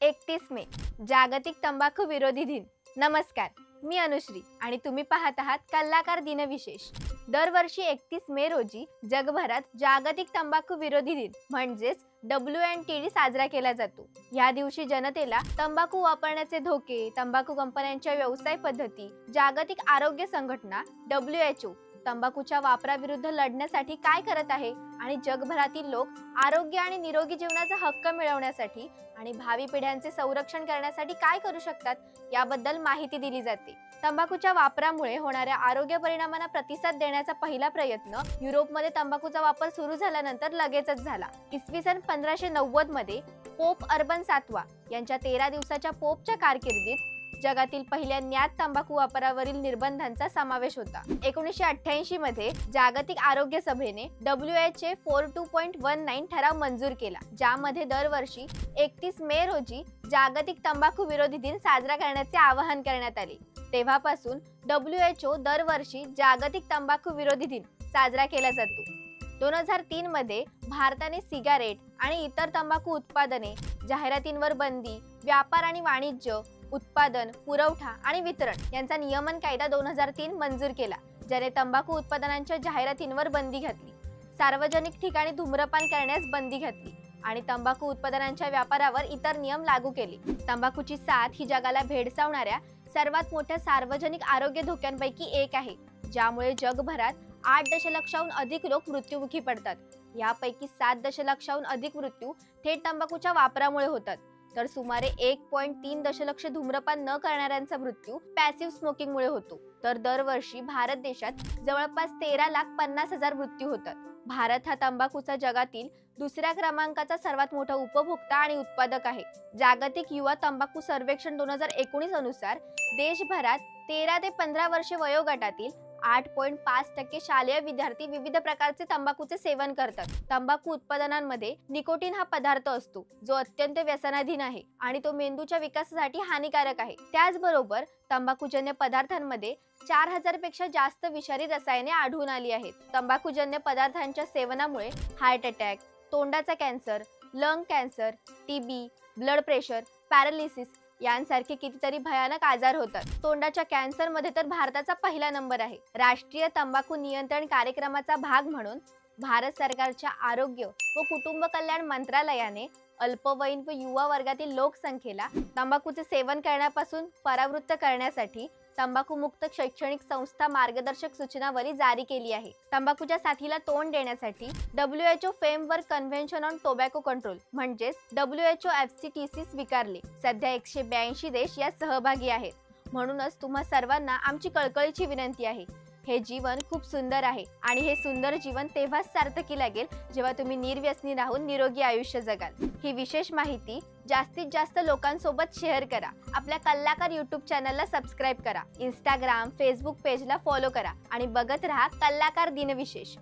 31 मे जागतिक तंबाखू विरोधी दिन। नमस्कार, मी अनुश्री आणि तुम्ही पाहत आहात कलाकार दिन विशेष। दरवर्षी 31 मे रोजी जगभरात जागतिक तंबाखू विरोधी दिन म्हणजेच WNTD साजरा केला जातो। या दिवशी जनतेला तंबाखू वापरण्याचे धोके, तंबाखू कंपन्यांच्या व्यवसाय पद्धती, जागतिक आरोग्य संघटना WHO तंबाखूच्या वापराविरुद्ध लढण्यासाठी काय करत आहे आणि जगभरातील लोक आरोग्य आणि निरोगी जीवनाचा हक्क मिळवण्यासाठी आणि भावी पिढ्यांचे संरक्षण करण्यासाठी काय करू शकतात याबद्दल माहिती दिली जाते। तंबाखूच्या वापरामुळे होणाऱ्या आरोग्य परिणामांना प्रतिसाद देण्याचा पहिला प्रयत्न युरोपमध्ये तंबाखूचा वापर सुरू झाल्यानंतर लगेचच झाला। इसवी सन 1590 मध्ये पोप अर्बन 7 यांच्या 13 दिवसाच्या पोपच्या कारकिर्दीत जगातील पहिल्या ज्ञात तंबाखू वापरावरील निर्बंधांचा समावेश होता। 1988 मध्ये जागतिक आरोग्य सभेने WHO 42.19 ठराव मंजूर केला, ज्यामध्ये दरवर्षी 31 मे रोजी जागतिक तंबाखू विरोधी दिन साजरा करण्याचे आवाहन करण्यात आले। तेव्हापासून WHO दरवर्षी जागतिक तंबाखू विरोधी दिन साजरा केला जातो। 2003 मध्ये भारताने सिगारेट आणि इतर तंबाखू उत्पादने, जाहिरातींवर बंदी, व्यापार आणि वाणिज्य, उत्पादन, पुरवठा आणि वितरण यांचा नियमन कायदा 2003 मंजूर केला, ज्याने तंबाखू उत्पादनांच्या जाहिरातींवर बंदी घातली, सार्वजनिक ठिकाणी धूम्रपान करण्यास बंदी घातली आणि तंबाखू उत्पादनांच्या व्यापारावर इतर नियम लागू केले। तंबाखूची साथ ही जगाला भेडसावणाऱ्या सर्वात मोठ्या सार्वजनिक आरोग्य धोक्यांपैकी एक आहे, ज्यामुळे जगभरात 8 दशलक्षाहून अधिक लोक मृत्युमुखी पडतात। यापैकी 7 दशलक्षाहून अधिक मृत्यू थेट तंबाखूच्या वापरामुळे होतात, तर सुमारे 1.3 दशलक्ष धूम्रपान न करणाऱ्यांचा मृत्यू पॅसिव्ह स्मोकिंगमुळे होतो। तर दरवर्षी भारत देशात जवळपास 13,50,000 मृत्यू होतात। भारत हा तंबाखूचा जगातील दुसऱ्या क्रमांकाचा सर्वात मोठा उपभोक्ता आणि उत्पादक आहे। जागतिक युवा तंबाखू सर्वेक्षण 2019 अनुसार देशभरात 13 ते 15 वर्षे वयोगटातील 8.5% शालेय विद्यार्थी विविध प्रकारचे तंबाखूचे सेवन करतात। तंबाखू उत्पादनांमध्ये निकोटीन हा पदार्थ असतो, जो अत्यंत व्यसनाधीन आहे आणि तो मेंदूच्या विकासासाठी हानिकारक आहे। त्याचबरोबर तंबाखूजन्य पदार्थांमध्ये 4000 पेक्षा जास्त विषारी रसायने आढळून आली आहेत। तंबाखूजन्य पदार्थांच्या सेवनामुळे हार्ट अटॅक, तोंडाचा cancer, lung cancer, TB, blood pressure, paralysis यांसारखे कितीतरी भयानक आजार होतात। तोंडाच्या कॅन्सरमध्ये तर भारताचा पहिला नंबर आहे। राष्ट्रीय तंबाखू नियंत्रण कार्यक्रमाचा भाग म्हणून भारत सरकारच्या आरोग्य व कुटुंब कल्याण मंत्रालयाने अल्पवयीन व युवा वर्गातील लोकसंख्येला तंबाखूचे सेवन करण्यापासून परावृत्त करण्यासाठी तंबाखू मुक्त शैक्षणिक संस्था मार्गदर्शक सूचनावली जारी केली आहे। तंबाखूच्या साथीला तोंड देण्यासाठी WHO framework convention on tobacco control म्हणजेच WHO FCTC स्वीकारले। सध्या 182 देश यात सहभागी आहेत। म्हणूनच तुम्हा सर्वांना आमची कळकळीची विनंती आहे, हे जीवन खूप सुंदर आहे आणि हे सुंदर जीवन तेव्हाच सार्थकी लागेल जेव्हा तुम्ही निर्व्यसनी राहून निरोगी आयुष्य जगाल। ही विशेष माहिती जास्तीत जास्त लोकांसोबत शेअर करा। आपल्या कलाकार YouTube चॅनलला सबस्क्राइब करा, Instagram, Facebook पेजला फॉलो करा आणि बघत रहा कलाकार दिन विशेष।